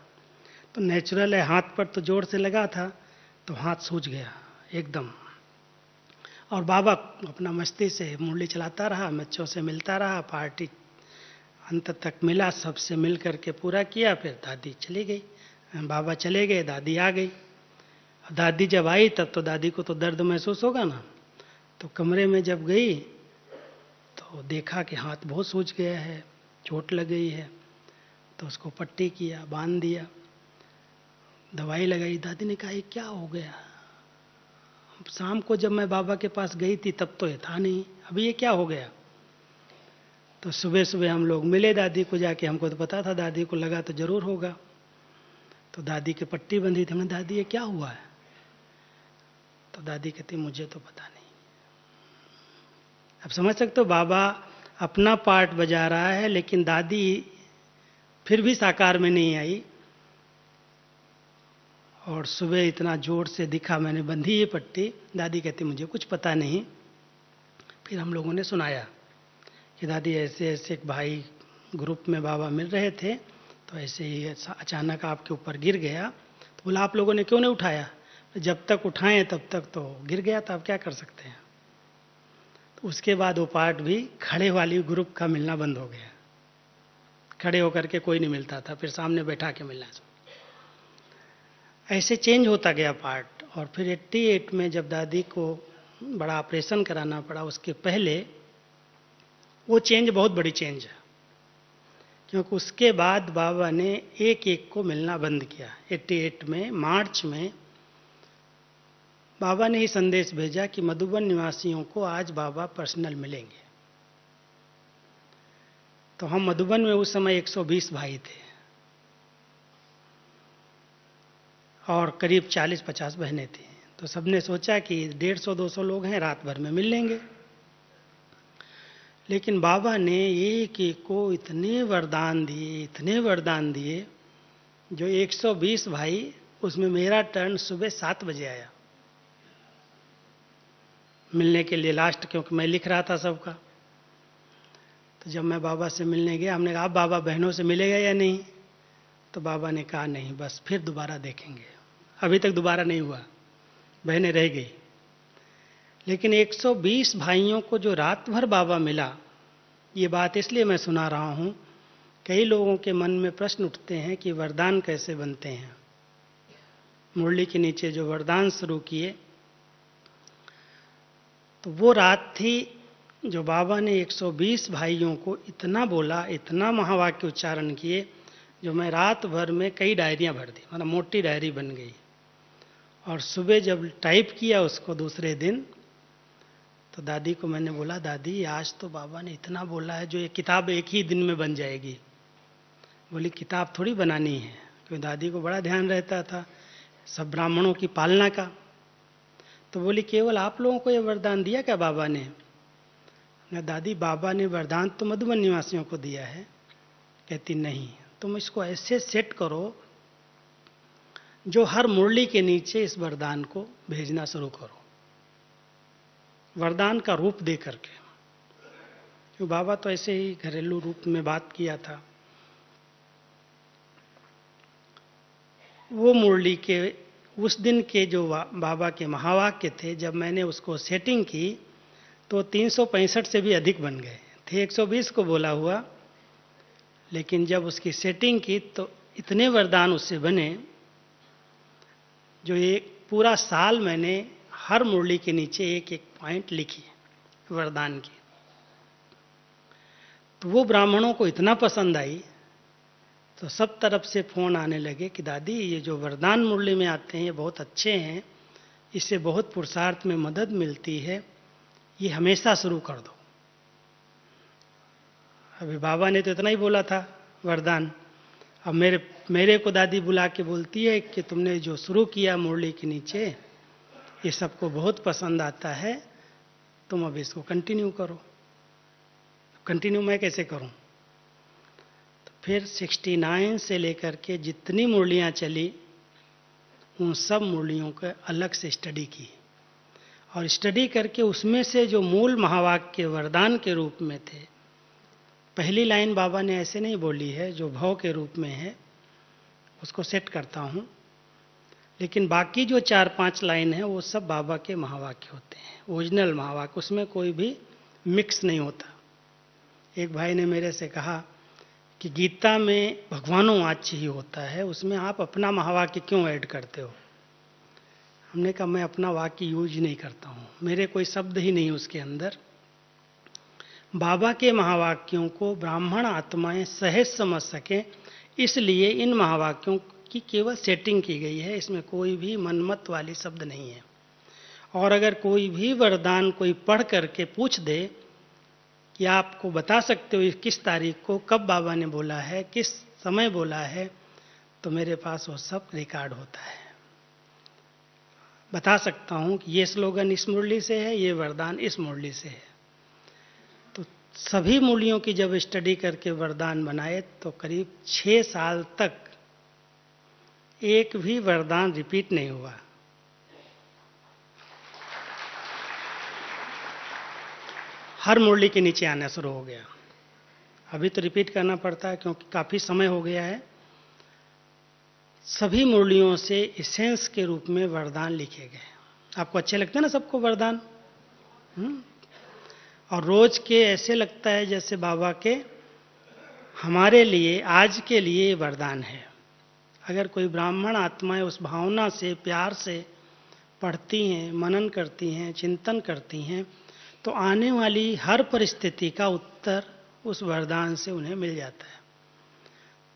तो नेचुरल है, हाथ पर तो जोर से लगा था, तो हाथ सूज गया एकदम। और बाबा अपना मस्ती से मुरली चलाता रहा, बच्चों से मिलता रहा। पार्टी अंत तक मिला, सबसे मिल करके पूरा किया। फिर दादी चली गई, बाबा चले गए, दादी आ गई। दादी जब आई तब तो दादी को तो दर्द महसूस होगा ना, तो कमरे में जब गई तो देखा कि हाथ बहुत सूज गया है, चोट लग गई है। तो उसको पट्टी किया, बांध दिया, दवाई लगाई। दादी ने कहा ये क्या हो गया? शाम को जब मैं बाबा के पास गई थी तब तो ये था नहीं, अभी ये क्या हो गया? तो सुबह सुबह हम लोग मिले दादी को जाके, हमको तो पता था दादी को लगा तो जरूर होगा। तो दादी की पट्टी बंधी थी। हमने दादी ये क्या हुआ है? तो दादी कहती मुझे तो पता नहीं। अब समझ सकते हो, बाबा अपना पार्ट बजा रहा है, लेकिन दादी फिर भी साकार में नहीं आई। और सुबह इतना जोर से दिखा, मैंने बंधी ये पट्टी। दादी कहती मुझे कुछ पता नहीं। फिर हम लोगों ने सुनाया कि दादी ऐसे ऐसे एक भाई ग्रुप में बाबा मिल रहे थे, तो ऐसे ही अचानक आपके ऊपर गिर गया। तो बोला आप लोगों ने क्यों नहीं उठाया? जब तक उठाएं तब तक तो गिर गया था, अब क्या कर सकते हैं। तो उसके बाद वो पार्ट भी खड़े वाली ग्रुप का मिलना बंद हो गया। खड़े होकर के कोई नहीं मिलता था, फिर सामने बैठा के मिलना। ऐसे चेंज होता गया पार्ट। और फिर 88 में जब दादी को बड़ा ऑपरेशन कराना पड़ा, उसके पहले वो चेंज बहुत बड़ी चेंज है, क्योंकि उसके बाद बाबा ने एक एक को मिलना बंद किया। 88 में मार्च में बाबा ने ही संदेश भेजा कि मधुबन निवासियों को आज बाबा पर्सनल मिलेंगे। तो हम मधुबन में उस समय 120 भाई थे और करीब 40-50 बहनें थी। तो सबने सोचा कि 150-200 लोग हैं, रात भर में मिल लेंगे। लेकिन बाबा ने एक एक को इतने वरदान दिए, इतने वरदान दिए, जो 120 भाई, उसमें मेरा टर्न सुबह 7 बजे आया मिलने के लिए लास्ट, क्योंकि मैं लिख रहा था सबका। तो जब मैं बाबा से मिलने गया, हमने कहा आप बाबा बहनों से मिलेगा या नहीं? तो बाबा ने कहा नहीं, बस फिर दोबारा देखेंगे। अभी तक दोबारा नहीं हुआ, बहनें रह गई। लेकिन 120 भाइयों को जो रात भर बाबा मिला, ये बात इसलिए मैं सुना रहा हूं, कई लोगों के मन में प्रश्न उठते हैं कि वरदान कैसे बनते हैं। मुरली के नीचे जो वरदान शुरू किए, तो वो रात थी जो बाबा ने 120 भाइयों को इतना बोला, इतना महावाक्य उच्चारण किए, जो मैं रात भर में कई डायरियां भर दी, मतलब मोटी डायरी बन गई। और सुबह जब टाइप किया उसको दूसरे दिन, तो दादी को मैंने बोला दादी आज तो बाबा ने इतना बोला है जो ये किताब एक ही दिन में बन जाएगी। बोली किताब थोड़ी बनानी है, क्योंकि दादी को बड़ा ध्यान रहता था सब ब्राह्मणों की पालना का। तो बोली केवल आप लोगों को ये वरदान दिया क्या बाबा ने? ना दादी, बाबा ने वरदान तो मधुबन निवासियों को दिया है। कहती नहीं, तुम इसको ऐसे सेट करो जो हर मुरली के नीचे इस वरदान को भेजना शुरू करो, वरदान का रूप दे करके। क्यों बाबा तो ऐसे ही घरेलू रूप में बात किया था। वो मुरली के उस दिन के जो बाबा के महावाक्य थे, जब मैंने उसको सेटिंग की तो 365 से भी अधिक बन गए थे। 120 को बोला हुआ, लेकिन जब उसकी सेटिंग की तो इतने वरदान उससे बने, जो एक पूरा साल मैंने हर मुरली के नीचे एक एक पॉइंट लिखी वरदान की। तो वो ब्राह्मणों को इतना पसंद आई, तो सब तरफ से फोन आने लगे कि दादी ये जो वरदान मुरली में आते हैं ये बहुत अच्छे हैं, इससे बहुत पुरुषार्थ में मदद मिलती है, ये हमेशा शुरू कर दो। अभी बाबा ने तो इतना ही बोला था वरदान। अब मेरे को दादी बुला के बोलती है कि तुमने जो शुरू किया मुरली के नीचे, ये सबको बहुत पसंद आता है, तुम अब इसको कंटिन्यू करो। कंटिन्यू मैं कैसे करूं? तो फिर 69 से लेकर के जितनी मुरलियां चली, उन सब मुरलियों को अलग से स्टडी की, और स्टडी करके उसमें से जो मूल महावाक्य वरदान के रूप में थे, पहली लाइन बाबा ने ऐसे नहीं बोली है जो भव के रूप में है, उसको सेट करता हूं। लेकिन बाकी जो 4-5 लाइन है वो सब बाबा के महावाक्य होते हैं, ओरिजिनल महावाक्य, उसमें कोई भी मिक्स नहीं होता। एक भाई ने मेरे से कहा कि गीता में भगवानों वाच्य ही होता है, उसमें आप अपना महावाक्य क्यों ऐड करते हो? हमने कहा मैं अपना वाक्य यूज नहीं करता हूं, मेरे कोई शब्द ही नहीं उसके अंदर। बाबा के महावाक्यों को ब्राह्मण आत्माएं सहज समझ सकें, इसलिए इन महावाक्यों की केवल सेटिंग की गई है, इसमें कोई भी मनमत वाली शब्द नहीं है। और अगर कोई भी वरदान कोई पढ़ करके पूछ दे कि आपको बता सकते हो किस तारीख को कब बाबा ने बोला है, किस समय बोला है, तो मेरे पास वो सब रिकॉर्ड होता है। बता सकता हूं कि ये स्लोगन इस मुरली से है, ये वरदान इस मुरली से है। तो सभी मूल्यों की जब स्टडी करके वरदान बनाए तो करीब 6 साल तक एक भी वरदान रिपीट नहीं हुआ। हर मुरली के नीचे आना शुरू हो गया। अभी तो रिपीट करना पड़ता है क्योंकि काफी समय हो गया है। सभी मुरलियों से इसेंस के रूप में वरदान लिखे गए। आपको अच्छे लगते हैं ना सबको वरदान? और रोज के ऐसे लगता है जैसे बाबा के हमारे लिए आज के लिए वरदान है। अगर कोई ब्राह्मण आत्माएं उस भावना से प्यार से पढ़ती हैं, मनन करती हैं, चिंतन करती हैं, तो आने वाली हर परिस्थिति का उत्तर उस वरदान से उन्हें मिल जाता है।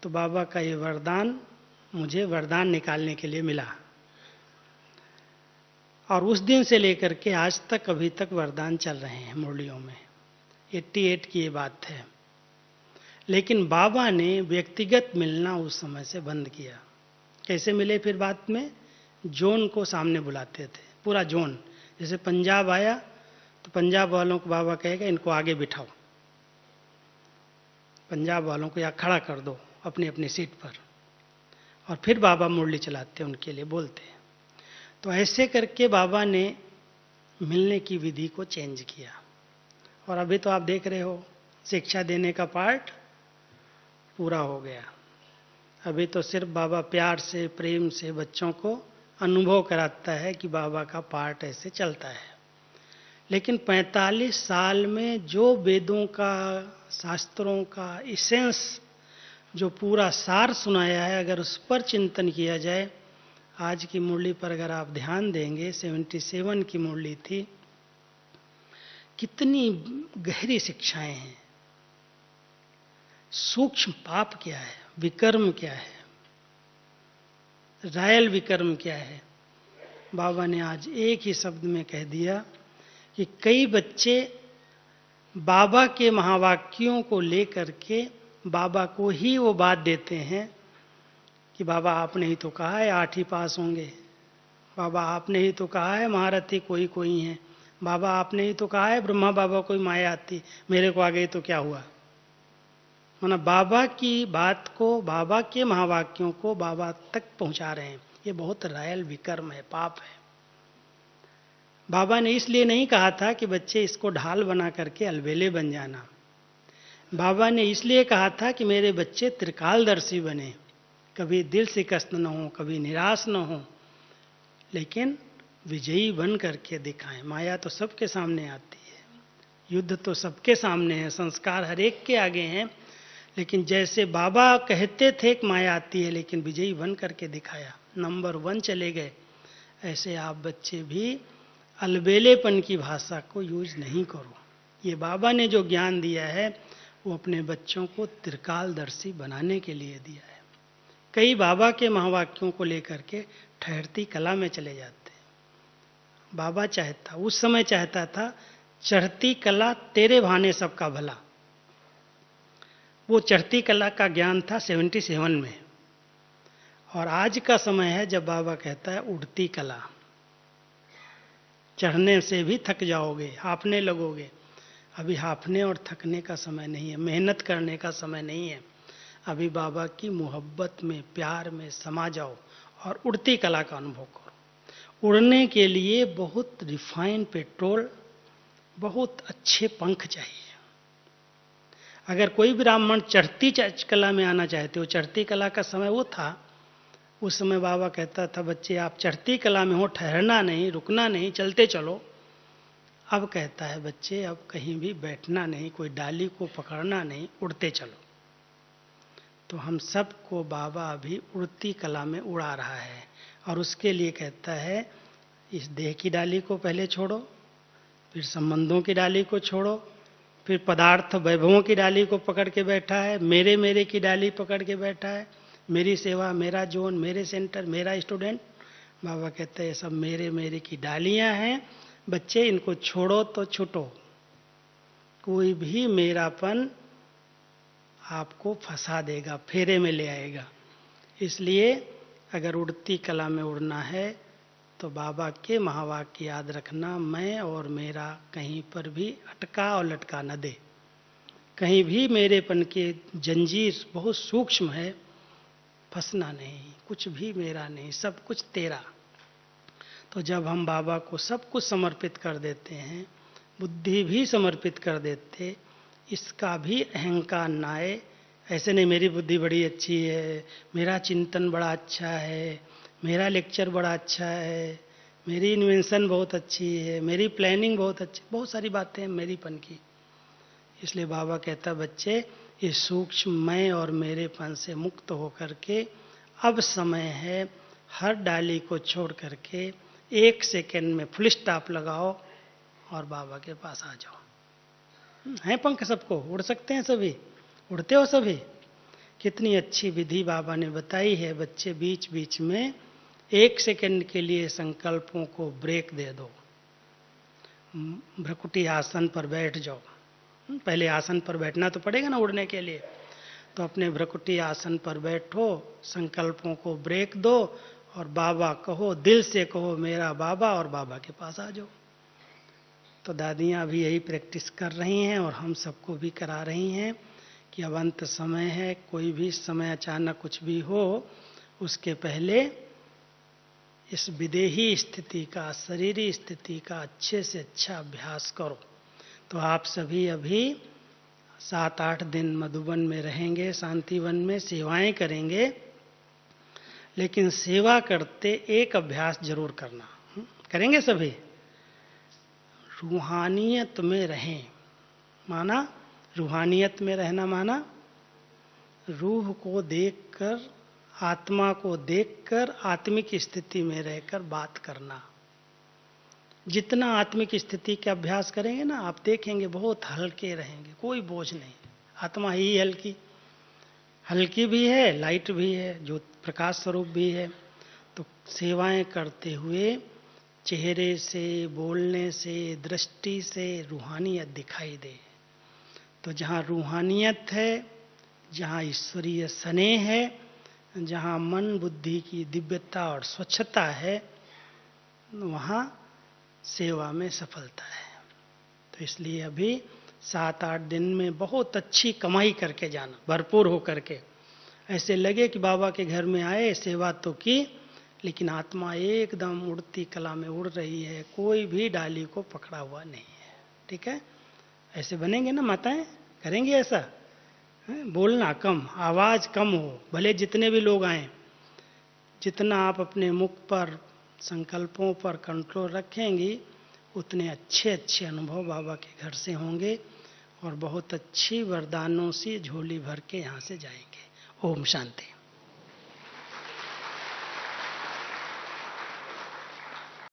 तो बाबा का ये वरदान मुझे वरदान निकालने के लिए मिला, और उस दिन से लेकर के आज तक अभी तक वरदान चल रहे हैं मुरलियों में। 88 की ये बात है। लेकिन बाबा ने व्यक्तिगत मिलना उस समय से बंद किया। कैसे मिले फिर बाद में? जोन को सामने बुलाते थे, पूरा जोन। जैसे पंजाब आया तो पंजाब वालों को बाबा कहेगा इनको आगे बिठाओ, पंजाब वालों को यहाँ खड़ा कर दो अपनी अपनी सीट पर, और फिर बाबा मुरली चलाते उनके लिए बोलते। तो ऐसे करके बाबा ने मिलने की विधि को चेंज किया। और अभी तो आप देख रहे हो शिक्षा देने का पार्ट पूरा हो गया। अभी तो सिर्फ बाबा प्यार से प्रेम से बच्चों को अनुभव कराता है कि बाबा का पार्ट ऐसे चलता है। लेकिन 45 साल में जो वेदों का, शास्त्रों का इसेंस, जो पूरा सार सुनाया है, अगर उस पर चिंतन किया जाए, आज की मुरली पर अगर आप ध्यान देंगे, 77 की मुरली थी, कितनी गहरी शिक्षाएं हैं। सूक्ष्म पाप क्या है, विकर्म क्या है, रायल विकर्म क्या है, बाबा ने आज एक ही शब्द में कह दिया कि कई बच्चे बाबा के महावाक्यों को लेकर के बाबा को ही वो बात देते हैं कि बाबा आपने ही तो कहा है 8 ही पास होंगे, बाबा आपने ही तो कहा है महारथी कोई कोई हैं, बाबा आपने ही तो कहा है ब्रह्मा बाबा कोई माया आती, मेरे को आ गई तो क्या हुआ। माना बाबा की बात को, बाबा के महावाक्यों को बाबा तक पहुंचा रहे हैं। ये बहुत रायल विकर्म है, पाप है। बाबा ने इसलिए नहीं कहा था कि बच्चे इसको ढाल बना करके अलबेले बन जाना। बाबा ने इसलिए कहा था कि मेरे बच्चे त्रिकालदर्शी बने, कभी दिल शिकस्त न हो, कभी निराश न हो, लेकिन विजयी बन करके दिखाएं। माया तो सबके सामने आती है, युद्ध तो सबके सामने है, संस्कार हर एक के आगे हैं, लेकिन जैसे बाबा कहते थे कि माया आती है, लेकिन विजयी बन करके दिखाया, नंबर 1 चले गए। ऐसे आप बच्चे भी अलबेलेपन की भाषा को यूज नहीं करो। ये बाबा ने जो ज्ञान दिया है वो अपने बच्चों को त्रिकालदर्शी बनाने के लिए दिया है। कई बाबा के महावाक्यों को लेकर के ठहरती कला में चले जाते हैं। बाबा चाहता, उस समय चाहता था चढ़ती कला तेरे भाने सबका भला। वो चढ़ती कला का ज्ञान था 77 में, और आज का समय है जब बाबा कहता है उड़ती कला। चढ़ने से भी थक जाओगे, हांफने लगोगे। अभी हांफने और थकने का समय नहीं है, मेहनत करने का समय नहीं है। अभी बाबा की मोहब्बत में, प्यार में समा जाओ और उड़ती कला का अनुभव करो। उड़ने के लिए बहुत रिफाइंड पेट्रोल, बहुत अच्छे पंख चाहिए। अगर कोई ब्राह्मण चढ़ती कला में आना चाहते हो, चढ़ती कला का समय वो था, उस समय बाबा कहता था बच्चे आप चढ़ती कला में हो, ठहरना नहीं, रुकना नहीं, चलते चलो। अब कहता है बच्चे अब कहीं भी बैठना नहीं, कोई डाली को पकड़ना नहीं, उड़ते चलो। तो हम सबको बाबा अभी उड़ती कला में उड़ा रहा है, और उसके लिए कहता है इस देह की डाली को पहले छोड़ो, फिर संबंधों की डाली को छोड़ो, फिर पदार्थ वैभवों की डाली को पकड़ के बैठा है, मेरे मेरे की डाली पकड़ के बैठा है, मेरी सेवा, मेरा जोन, मेरे सेंटर, मेरा स्टूडेंट। बाबा कहते हैं सब मेरे मेरे की डालियां हैं, बच्चे इनको छोड़ो तो छूटो। कोई भी मेरापन आपको फंसा देगा, फेरे में ले आएगा। इसलिए अगर उड़ती कला में उड़ना है तो बाबा के महावाक्य याद रखना, मैं और मेरा कहीं पर भी अटका और लटका न दे। कहीं भी मेरेपन की जंजीर बहुत सूक्ष्म है, फंसना नहीं, कुछ भी मेरा नहीं, सब कुछ तेरा। तो जब हम बाबा को सब कुछ समर्पित कर देते हैं, बुद्धि भी समर्पित कर देते, इसका भी अहंकार ना आए। ऐसे नहीं मेरी बुद्धि बड़ी अच्छी है, मेरा चिंतन बड़ा अच्छा है, मेरा लेक्चर बड़ा अच्छा है, मेरी इन्वेंशन बहुत अच्छी है, मेरी प्लानिंग बहुत अच्छी, बहुत सारी बातें हैं मेरीपन की। इसलिए बाबा कहता बच्चे, ये सूक्ष्म मैं और मेरेपन से मुक्त होकर के अब समय है, हर डाली को छोड़ करके 1 सेकेंड में फुल स्टॉप लगाओ और बाबा के पास आ जाओ। हैं पंख सबको, उड़ सकते हैं सभी, उड़ते हो सभी। कितनी अच्छी विधि बाबा ने बताई है बच्चे, बीच बीच में 1 सेकेंड के लिए संकल्पों को ब्रेक दे दो, भ्रकुटी आसन पर बैठ जाओ। पहले आसन पर बैठना तो पड़ेगा ना उड़ने के लिए, तो अपने भ्रकुटी आसन पर बैठो, संकल्पों को ब्रेक दो और बाबा कहो, दिल से कहो मेरा बाबा, और बाबा के पास आ जाओ। तो दादियाँ भी यही प्रैक्टिस कर रही हैं और हम सबको भी करा रही हैं कि अब अंत समय है, कोई भी समय अचानक कुछ भी हो, उसके पहले इस विदेही स्थिति का, शरीरी स्थिति का अच्छे से अच्छा अभ्यास करो। तो आप सभी अभी 7-8 दिन मधुबन में रहेंगे, शांतिवन में सेवाएं करेंगे, लेकिन सेवा करते एक अभ्यास जरूर करना। करेंगे सभी? रूहानियत में रहें। माना रूहानियत में रहना, माना रूह को देखकर, आत्मा को देखकर आत्मिक स्थिति में रहकर बात करना। जितना आत्मिक स्थिति का अभ्यास करेंगे ना, आप देखेंगे बहुत हल्के रहेंगे, कोई बोझ नहीं। आत्मा ही हल्की, हल्की भी है, लाइट भी है, जो प्रकाश स्वरूप भी है। तो सेवाएं करते हुए चेहरे से, बोलने से, दृष्टि से रूहानियत दिखाई दे। तो जहाँ रूहानियत है, जहाँ ईश्वरीय स्नेह है, जहाँ मन बुद्धि की दिव्यता और स्वच्छता है, वहाँ सेवा में सफलता है। तो इसलिए अभी 7-8 दिन में बहुत अच्छी कमाई करके जाना, भरपूर हो करके। ऐसे लगे कि बाबा के घर में आए, सेवा तो की, लेकिन आत्मा एकदम उड़ती कला में उड़ रही है, कोई भी डाली को पकड़ा हुआ नहीं है। ठीक है? ऐसे बनेंगे ना माताएं? करेंगे ऐसा? बोलना कम, आवाज कम हो, भले जितने भी लोग आए। जितना आप अपने मुख पर, संकल्पों पर कंट्रोल रखेंगी, उतने अच्छे अच्छे अनुभव बाबा के घर से होंगे और बहुत अच्छी वरदानों से झोली भर के यहाँ से जाएंगे। ओम शांति।